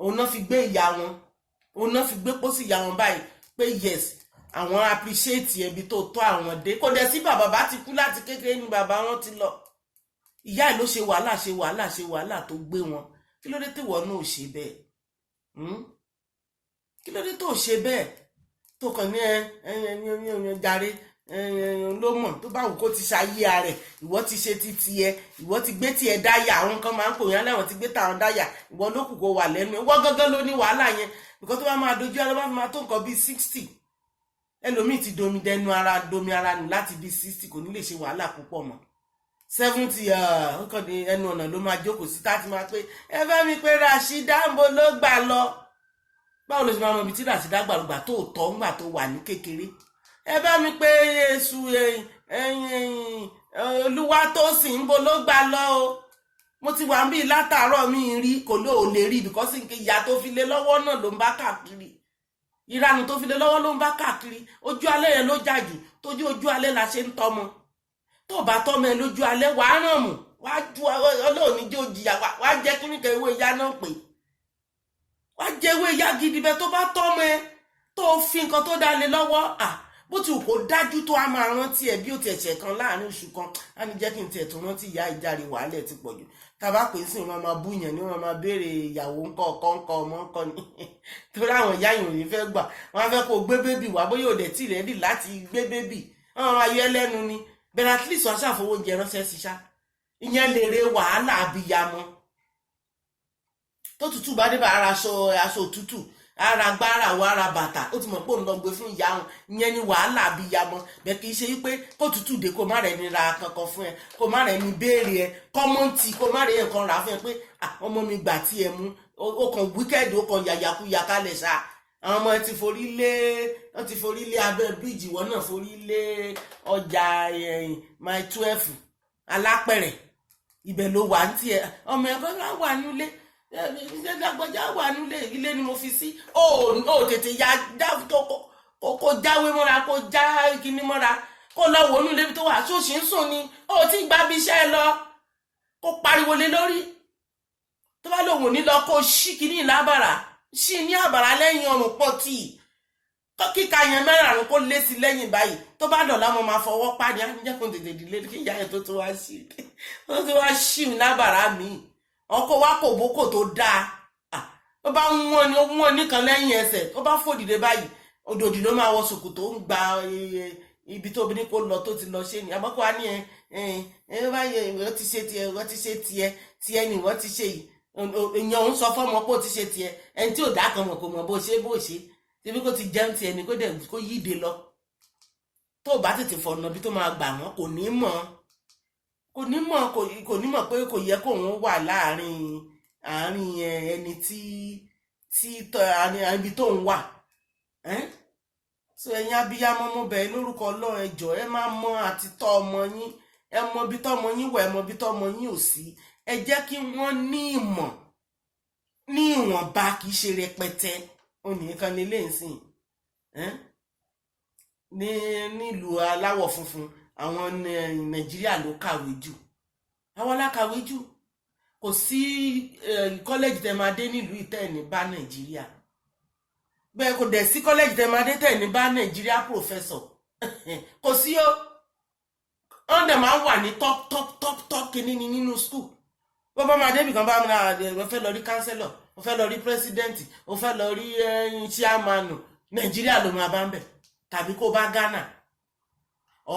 òun náà fi gbé ìyá wọn òun náà fi gbé pósí ìyá wọn báyìí pé yes àwọn appreciate ẹbí tó tọ́ àwọn dé kò dẹ̀ sí bàbá ti kú láti kékeré ni bàbá wọn ti lọ ìyá ẹ̀ ló ṣe wàhálà tó gbé wọn kí ló dé tí wọ́n náà ṣe bẹ́ẹ̀ kí ló dé tó ṣe bẹ́ẹ̀ tó kàn ní jàre ló mọ̀ tó bá wù kó ti ṣayé ara ẹ̀ ìwọ ti ṣe ti tiẹ̀ ìwọ ti gbé tiẹ̀ dáyà àwọn kan máa ń pò yán láwọn ti gbé tàwọn dáyà ìwọ ló kù kó wà lẹ́nu ìwọ gángan ló ní wàhálà yẹn bìkọ́ tó bá máa dojú ara bá fi máa tó nǹkan bíi 60 ẹlòmíì ti domi ara nù láti bíi 60 kò ní lè ṣe wàhálà púpọ̀ mọ́ 70 ọkàn ní ẹnu ọ̀nà ló máa jókòó sí táti máa pé ẹ fẹ́ mi pé Rashida ń bo ló gbà lọ báwo ló ṣe máa mọ ibi tí Rashida gbàlùgbà tó tọ́ ńgbà tó wà ní kékeré ẹ bá mi pé Èṣù Olúwa tó sì ń bo ló gbà lọ o mo ti wà ń bí látàárọ̀ mi rí kò ló ò lè rí because ìyá tó fi lé lọ́wọ́ náà ló ń bá káàkiri ìranù tó fi lé lọ́wọ́ ló ń bá káàkiri ojú alẹ́ yẹn ló jàjù tójú ojú alẹ́ la ṣe ń tọ́mọ tó bá tọ́mọ ẹ lójú alẹ́ wàá ràn mù wàá ju ọlọ́ọ̀ni jẹ́ òjìyà wàá jẹ́ kí nìkan ewé ìyá náà pè wàá jẹ́ ewé ìyá gidi bẹ́ẹ̀ tó bá tọ́mọ ẹ tó fi nǹkan tó dá lé lọ́wọ́ bó ti wù kó dájú tó a máa rántí ẹ bí ó ti ẹ̀ṣẹ̀ kan láàrin oṣù kan á ní jẹ́ kí n tiẹ̀ tó rántí ìyá ìjàre wàhálẹ̀ ti pọ̀jù tàbá pè sí wọn máa búyàn ní wọn máa béèrè ìyàwó ńkọ́ ọmọ ńkọ́ ni torí àwọn ìyá yìí ò ní fẹ́ gbà wọn fẹ́ kó gbé bébì wá bóyá òde tí rẹ́dì láti gbé bébì wọn máa yọ ẹlẹ́nu ni bẹ̀rẹ̀ at least wọn ṣàfowó oúnjẹ ránṣẹ́ sí ṣá ìyẹn lè re wàhálà abiyamọ tó tútù bá dé bá ara aṣọ òtútù ara gbára wa ara bàtà ó ti mọ̀ pé òun lọ gbé fún ìyá òun ìyẹn ni wàhálà abiyamọ bẹ́ẹ̀ kì í ṣe wípé kó tútù dé kó má rẹ̀ ní ra kankan fún ẹ kó má rẹ̀ ní béèrè ẹ kọ́mọ́ntì kó má rẹ̀ nǹkan rà fún ẹ pé ọmọ mi gbà tí ẹ mú ó kàn wíkẹ́ẹ̀dì ó kàn yàyàkúyà kálẹ̀ ṣá àwọn ọmọ ẹ ti forí lé abẹ́ bíríìjì wọn náà forí lé ọjà my 12 alápẹ̀rẹ̀ ibẹ̀ ló wà ní tiẹ̀ ọmọ ẹ kọ́ wà nílé ìṣẹ́dàgbọ́já wà nílé ilé ni mo fi sí ó tètè ya kó jáwé mọ́ra kó já kíní mọ́ra kó lọ wò nílé tó wà tó ṣe ń sùn ni ó ti gba bí iṣẹ́ lọ kó pariwo lé lórí tó bá lòun ní lọ kó ṣí kíní ìlábàrà ṣí ní àbàrà lẹ́yìn ọrùn pọ̀ tí kíka yẹn mẹ́rààrún kó lé sí lẹ́yìn báyìí tó bá dọ̀la mo máa fọwọ́ pàdé àjẹ́ kó tètè dìlé kí ìyá yẹn tó wá ṣì lábàrá mi ọkọ̀ wa kò bókò tó dáa ó bá wọ́n nìkan lẹ́yìn ẹsẹ̀ ó bá fòdìdé báyìí òdòdì ló máa wọ ṣòkòtò ń gba ibi tó obìnrin kò lọ tó ti lọ ṣe ni àbọ̀kọ̀ wa ní ẹ báyìí ìwọ ti ṣe tiẹ̀ ìwọ ti ṣe tiẹ̀ ni ìwọ ti ṣe yìí èèyàn ń sọ fọ́mọ pé ó ti ṣe tiẹ̀ ẹni tí ò dá kan mọ̀ kò mọ̀ bó ṣe tẹbí kó ti jẹun tiẹ̀ ni kó dẹ̀ kó yíde lọ tó bá tètè fọ̀nà bí tó máa gbà wọ́n kò ní mọ̀ pé kò yẹ kó òun wà àárín ẹni tí ibi tó ń wà so ẹ̀yin abiyamọ mo bẹ̀ lórúkọ Ọlọ́run ẹ jọ̀ọ́ ẹ má mọ àti tọ́ ọmọ yín ẹ mọ bí tọ́ ọmọ yín wà ẹ mọ bí tọ́ ọmọ yín ò sí ẹ jẹ́ kí wọ́n ní ìmọ̀ ní ìwọ̀nba kì í ṣe rẹpẹtẹ onìkan ní ilé ìsìn nílùú aláwọ̀ funfun àwọn Nàìjíríà ló kàwé jù àwọn alákàwé jù kò sí kọ́lẹ́jì tẹ́ máa dé nílùú ìtẹ́ẹ̀ní bá Nàìjíríà bẹ́ẹ̀ kò dẹ̀ sí kọ́lẹ́jì tẹ́ máa dé tẹ́ẹ̀ní bá Nàìjíríà pòfẹ́sọ̀ kò sí ó wọ́n dẹ̀ máa wà ní top kìíní nínú skul bó bá máa débì kan bá mi fẹ́ lọ rí kánsẹ́lọ̀ ó fẹ́ lọ rí pírẹsidẹ́ǹtì ó fẹ́ lọ rí chairman Nàìjíríà ló máa bá ń bẹ̀ tàbí kó bá Ghana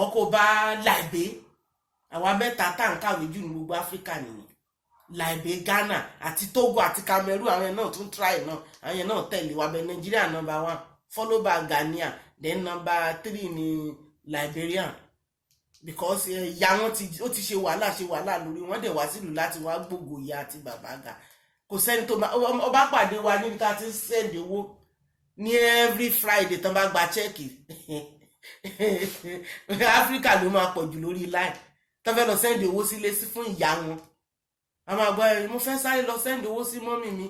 ọ̀ kó bá Làìbé àwa mẹ́ta tá à ń kàwé jù ní gbogbo Áfíríkà nìyẹn Làìbé Ghana àti Togo àti Cameroon àwọn yẹn náà tún try náà àwọn yẹn náà tẹ̀lé wa bẹ̀ Nàìjíríà number 1 followed by Ghana then number 3 ní Liberian because ìyá wọn ó ti ṣe wàhálà lórí wọn dẹ̀ wá sílùú láti wá gbogbo ìyá àti bàbá ga kò sẹ́ni tó ọba pàdé wa níbi tá a ti send owó ní every Friday tán bá gba chẹ́ẹ̀kì Áfíríkà ló máa pọ̀ jù lórí line tán fẹ́ lọ send owó sílé sí fún ìyá wọn a máa gbọ́ mo fẹ́ sáré lọ send owó sí mọ́mì mi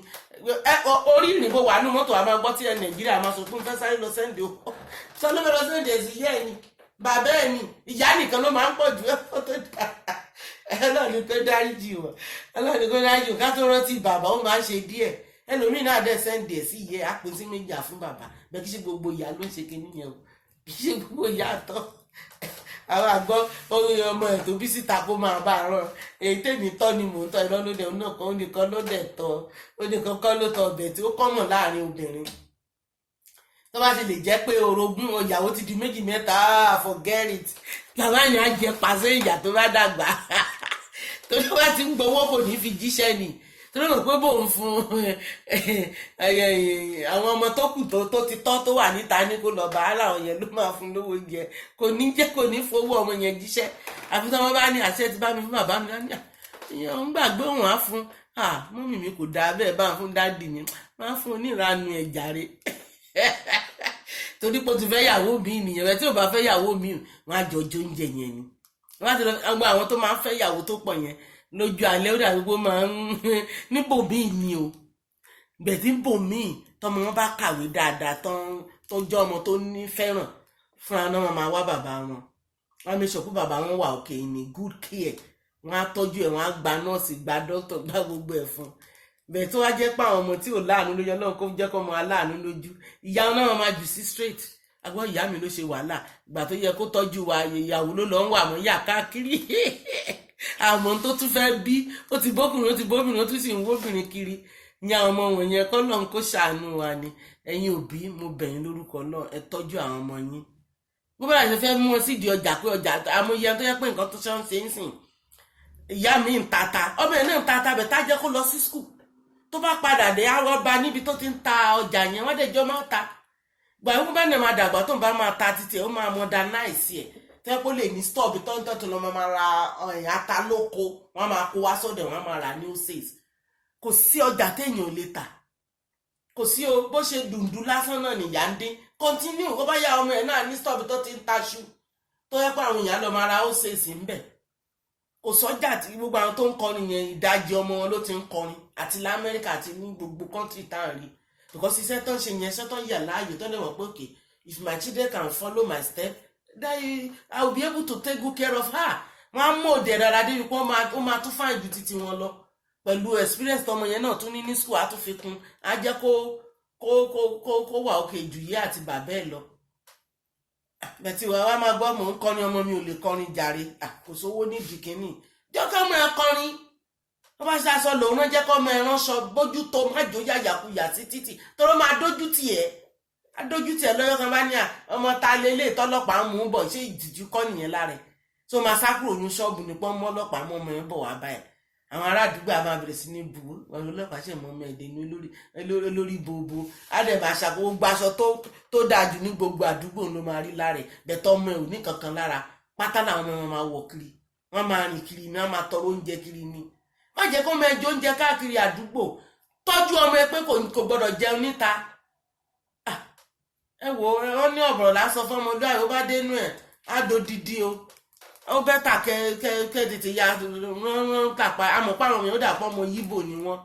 orí ìrìnbó wà ní mọ́tò a máa gbọ́ tí Nàìjíríà máa sọ pé mo fẹ́ sáré lọ send owó sọ ló fẹ́ lọ send èsì yẹ́ ẹ̀yìn bàbá ẹ̀ ni ìyá nìkan ló máa ń pọ̀ jù ẹ̀fọ́ tó dá ẹlọ́ni kó dáríjì wọ̀ ẹlọ́ni kó dáríjì wọ̀ ká tó rántí bàbá ó máa ń ṣe díẹ̀ ẹlòmíì náà dẹ̀ sẹ́ǹdì ẹ̀ sí ìyẹ́ àpín sí méjì fún bàbá bẹ́ẹ̀ kí ṣe gbogbo ìyá ló ń ṣe kinní yẹn o kì í ṣe gbogbo ìyá tọ́ àwọn àgbọ̀ orin ọmọ ẹ̀ tó bí síta kó máa bá a rán èyí tèmi tọ́ ni mò ń tọ́ ìlọ́lódé òun náà kan ó nìkan ló dẹ̀ tọ́ ó nìkan kọ́ ló tọ́ ọbẹ̀ tí ó kọ́mọ̀ láàrin obìnrin tó bá ti lè jẹ́ pé orogún ìyàwó ti di méjì mẹ́ta forget it bàbá yẹn á jẹ pàṣẹ ìyà tó bá dàgbà torí wá ti ń gbowó kò ní fi jíṣẹ́ ni torí rò pé bòun fún àwọn ọmọ tó kù tó ti tọ́ tó wà níta ní kó lọ bá láwọn yẹn ló máa fún lówó jẹ kò ní fowó ọmọ yẹn jíṣẹ́ àfi tí wọ́n bá ní àṣẹ ti bá mi fún bàbá mi lánàá ìyẹn ń gbàgbé òun á fún mọ́mì mi kò dáa bẹ́ẹ̀ bá fún dádì mi máa fún onírànú ẹ̀ jàre torí pé o ti fẹ́ yàwó mi nìyẹn rẹ tí o bá fẹ́ yàwó mi wọn á jọjọ oúnjẹ yẹn ni wọn á ti lọ gbọ́ àwọn tó máa ń fẹ́ yàwó tó pọ̀ yẹn lójú alẹ́ ó dàbí pé ó máa ń níbò míì ni o gbẹ̀dí bò míì tọmọ wọn bá kàwé dáadáa tó jọ ọmọ tó ní fẹ́ràn fúnra náà wọn máa wá bàbá wọn wọn mi sọ pé bàbá wọn wà òkè ní good care wọn á tọ́jú ẹ̀ wọn á gba nọ́ọ̀sì gba dókítà gba gbogbo ẹ̀ fún bẹ́ẹ̀ tó wá jẹ́ pé àwọn ọmọ tí ò láàánú lójú Ọlọ́run kó jẹ́ kó ọmọ aláàánú lójú ìyá wọn náà máa jù sí straight agbọ́ ìyá mi ló ṣe wàhálà ìgbà tó yẹ kó tọ́jú wa ìyàwó ló lọ ń wà mọ́ yà káàkiri àmọ́ tó tún fẹ́ bí ó ti bóbìnrin ó tún sì ń wóbìnrin kiri ní àwọn ọmọ wọn yẹn kọ́ lọ́n kó ṣàánú wa ni ẹ̀yin òbí mo bẹ̀ yín lórúkọ náà ẹ tọ́jú àwọn ọmọ yín bó bá ṣe fẹ́ mú wọn sídìí ọjà pé ọjà amóye tó yẹ pé nǹkan tó ṣe ń ṣe ń sìn ìyá mi ń tata ọmọ ẹ̀ náà ń tata bẹ̀ tá jẹ́ kó lọ sí skul tó bá padà dé arọba níbi tó ti ń ta ọjà yẹn wọ́n dẹjọ́ máa ta gbà wípé bá ní máa dàgbà tó ń bá máa ta títí ó máa modernize ẹ̀ tẹ́ kó lè ní stọọbù tó ń tọ́tù lọ máa ra ata lóko wọ́n máa kó wá sọ́dọ̀ wọ́n máa ra new sales kò sí ọjà téèyàn ò lè tà kò sí o bó ṣe dùndú lásán náà nìyá ń dín continue kó bá yá ọmọ ẹ̀ náà ní stọọbù tó ti ń taṣu tó yẹ pé àwọn èèyàn lọ máa ra ó sales ń bẹ̀ kò sọ́jà tí gbogbo àwọn tó ń kọrin yẹn ìdajì ọmọ wọn ló ti ń kọrin àti lamẹ́ríkà àti ní gbogbo country tá à ń rí because iṣẹ́ tó ń ṣe yẹn iṣẹ́ tó ń yà láàyè tó lè wọ̀ pé okay if my children can follow my step then I will be able to take good care of her wọ́n á mọ̀ òde rárá débi pé ó máa tún fáìn ju títí wọn lọ pẹ̀lú experience tọmọ yẹn náà tún ní school á tún fi kún á jẹ́ kó wà òkè jù yé àti bàbá ẹ̀ lọ. Bẹ̀tì wàá máa gbọ́ mò ń kọrin ọmọ mi ò lè kọrin jàre, kò sówó nídìí kínní jọ́kọ́ mọ ẹ kọrin wọ́n bá ṣaṣọ lòun náà jẹ́ kọ́ mọ ẹ ránṣọ bójú tó má jó yàyàkuyà sí títì tóró máa dójú tì ẹ́ lọ́yọ́ kan bá ní ọmọ ta lélẹ̀ tọ́lọ́pàá ń mú bọ̀ ṣé ìtìjú kọ́ nìyẹn lára ẹ̀ tó máa sá kúrò ní ṣọ́ọ̀bù nípọ́ mọ́ ọlọ́pàá mọ́ ọmọ ẹ̀ bọ̀ wá báyìí àwọn ará àdúgbò àmà bẹ̀rẹ̀ sí ní bu ọlọ́pàá ṣe mọ́ ọmọ ẹ̀dẹ̀ ní olórí bobo àdẹ̀bà àṣàkóso gbaṣọ tó dáa jù ní gbogbo àdúgbò ló máa rí lára ẹ̀ bẹ̀tọ̀ ọmọ ẹ̀ ò ní kankan lára pátá làwọn ọmọ máa wọ̀ kiri wọ́n máa rìn kiri ni wọ́n máa tọrọ oúnjẹ kiri ni má jẹ́ kó mẹ́jọ oúnjẹ káàkiri àdúgbò tọ́jú ọmọ ẹ pé kò gbọ́dọ̀ jẹun níta. Ẹ wò ó ní ọ̀bọ̀rọ̀ lásán fọ́mọdé àyè ó bá dénú ẹ̀ á do dídí o ó bẹ́tà kẹ́ tètè ya rán tàpá amọ̀pá àwọn èèyàn ó dàpọ̀ ọmọ Yíbò ni wọ́n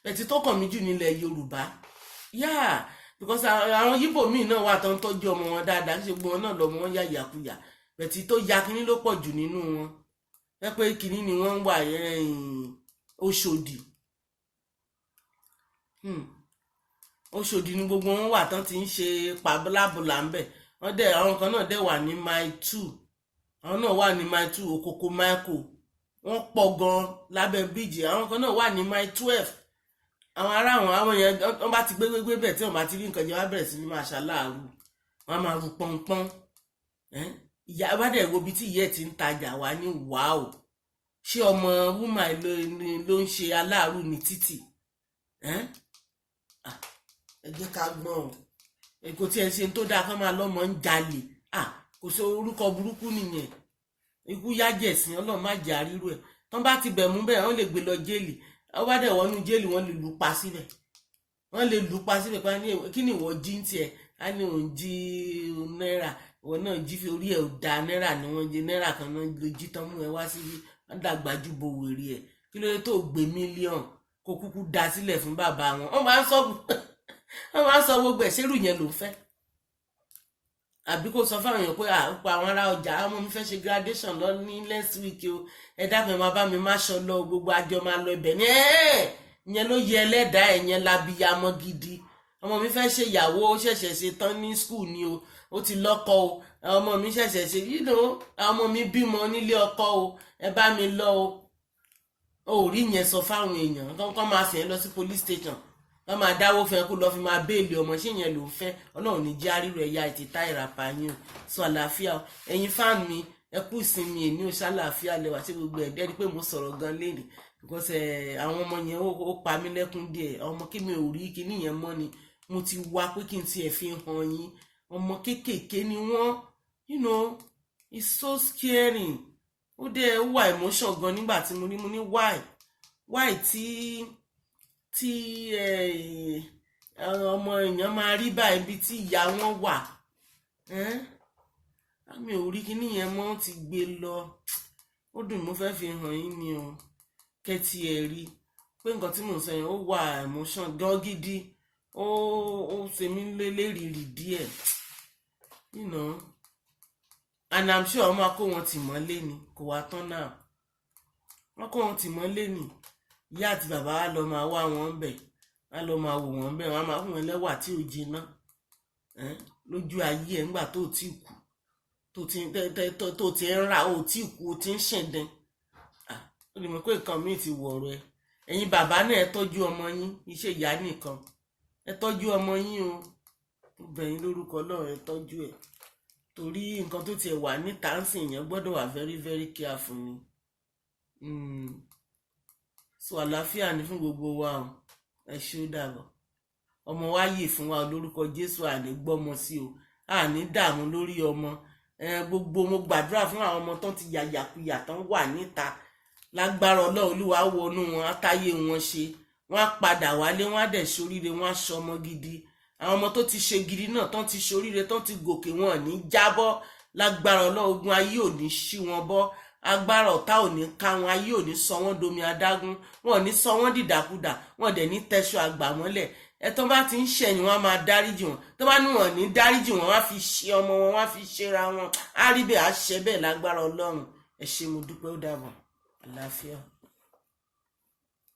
ẹ̀tí tó kàn mí jù nílẹ̀ Yorùbá because àwọn Yíbò míì náà wà tó ń tọ́jú ọmọ wọn dáadáa kí ṣe gbọ́n náà lọ́mọ wọn yá ìyàkuyà ẹ̀tí tó ya kínní ló pọ̀ jù nínú wọn ẹ pé kínní ni wọ́n wà Òṣòdì Òṣòdì ni gbogbo wọn wà tán ti ń ṣe pàbílábùlà ń bẹ̀ wọ́n dẹ̀ àwọn kan náà dẹ̀ wà ní mile 2 àwọn náà wà ní mile 2 Okoko Michael wọ́n pọ̀ gan lábẹ́ bíríjì àwọn kan náà wà ní mile 12 àwọn ará àwọn yẹn wọ́n bá ti gbégbé bẹ̀ tí wọ́n bá ti rí nǹkan jẹ wá bẹ̀rẹ̀ sí ní máa ṣaláàrú wọ́n máa ru pọ́npọ́n ìyá bá dẹ̀ wo ibi tí ìyá ẹ̀ ti ń tajà wá ní wàá ṣé ọmọ wúmà ló ń ṣe aláàrú ní títì ẹ jẹ́ ká gbọ́n èkó tí ẹ ṣe tó dáa kán máa lọ́mọ ń jalè kò sí orúkọ burúkú nìyẹn ikú yájẹ̀sìn Ọlọ́run má jẹ́ àrírò ẹ̀ tán bá ti bẹ̀ mú bẹ́ẹ̀ wọ́n lè gbé lọ jẹ́ẹ̀lì wọ́n bá dẹ̀ wọnú jẹ́ẹ̀lì wọ́n lè lù pa síbẹ̀ pa ní kí ni ìwọ jí ń tiẹ̀ á ní òun jí náírà ìwọ náà jí fi orí ẹ̀ ò da náírà ni wọ́n jẹ náírà kan náà ló jí tán mú ẹ wá síbí wọ́n dàgbà ju bo wèrè ẹ̀ kí ló dé tó gbé mílíọ̀nù kó kúkú da sílẹ̀ fún bàbá wọn wọ́n máa ń sọ gbogbo ẹ̀ ṣérù yẹn ló fẹ́ àbí kó sọ fáwọn èèyàn pé àpò àwọn ará ọjà ọmọ mi fẹ́ ṣe graduation lọ ní next week o ẹ dákun ẹ máa bá mi má ṣọ lọ gbogbo àjọ máa lọ ibẹ̀ ní ìyẹn ló yẹ ẹlẹ́dàá ẹ̀yẹn labiyamọ gidi ọmọ mi fẹ́ ṣe ìyàwó ó ṣẹ̀ṣẹ̀ ṣe tán ní school ni o ó ti lọ́kọ o ọmọ mi ṣẹ̀ṣẹ̀ ṣe ọmọ mi bímọ nílé ọkọ o ẹ bá mi lọ o ò rí yẹn sọ fáwọn èèyàn kọ́ńkọ́ máa sìn ẹ́ lọ sí police station wọ́n máa dáwó fẹ́ kó lọ fi máa béèlì ọmọ ṣé yẹn ló ń fẹ́ Ọlọ́run ní jẹ́ àríro ẹ̀yà ìtìta ìràpá yín o sọ àlàáfíà o ẹ̀yin fáàmì mi ẹ kú ìsinmi èmi ò ṣàlàáfíà lẹ́wà tí gbogbo ẹ̀dẹ́ rí pé mo sọ̀rọ̀ gan léèrè because àwọn ọmọ yẹn ó pa mí lẹ́kún díẹ̀ ọmọ kí mi ò rí kíní yẹn mọ́ ni mo ti wá pé kí n tiẹ̀ fi hàn yín ọmọ kéékèèké ni wọ́n it's so scary ó dẹ̀ wà emotion gan nígbà tí mo ní why tí ọmọ èèyàn máa rí báyìí ibi tí ìyá wọn wà àmì ò rí kíní yẹn mọ́ ti gbé lọ ó dùn mo fẹ́ fi hàn yín ni o kẹ́tì ẹ̀ rí pé nǹkan tí mò ń sọ yẹn ó wà emotion gan gidi ó ṣe mí lérìrì díẹ̀ and I'm sure ọmọ akó wọn tì mọ́lé ni kò wá tán náà wọ́n kó wọn tì mọ́lé ni ìyá àti bàbá wa lọ máa wá wọn bẹ̀ wá lọ máa wò wọn bẹ̀ wọ́n máa fún wọn lẹ́wà tí ò jiná lójú ayé ẹ̀ ńgbà tó ti kú tó ti ń ra ó ti kú ó ti ń ṣẹ̀dẹ̀ ó lè mọ̀ pé nǹkan míì ti wọ̀rọ̀ ẹ̀ ẹ̀yin bàbá náà ẹ tọ́jú ọmọ yín iṣẹ́ ìyá nìkan ẹ tọ́jú ọmọ yín o bẹ̀yìn lórúkọ náà ẹ tọ́jú ẹ̀ torí nǹkan tó tiẹ̀ wà níta ń sìn yẹn gbọ́dọ̀ wà very very careful ni so àlàáfíà ni fún gbogbo wa o ẹ ṣé ó dàbọ̀ ọmọ wa yè fún wa lórúkọ Jésù àní gbọ́mọ sí o àní dààmú lórí ọmọ gbogbo mo gbàdúrà fún àwọn ọmọ tán ti yàyàkuyà tán wà níta lágbára Ọlọ́run Olúwa wọnú wọn àtàyè wọn ṣe wọn á padà wálé wọn á dẹ̀ ṣoríire wọn á ṣọmọ gidi àwọn ọmọ tó ti ṣe gidi náà tán ti ṣoríire tán ti gòkè wọn ní jábọ́ lágbára Ọlọ́run ogun ayé ò ní ṣí wọn bọ́ agbára ọ̀tá ò ní ká wọn ayé ò ní sọ wọ́n domi adágún wọn ò ní sọ wọ́n dìdàkudà wọn dẹ̀ ní tẹṣọ àgbà mọ́lẹ̀ ẹ̀tọ́ bá ti ń ṣẹ̀yìn wọn á máa dáríjì wọn tó bá ní wọn ní dáríjì wọn wá fi ṣe ọmọ wọn wá fi ṣera wọn á rí bẹ́ẹ̀ á ṣe bẹ́ẹ̀ lágbára Ọlọ́run ẹ ṣé mo dúpẹ́ ó dàbọ̀ àlàáfíà.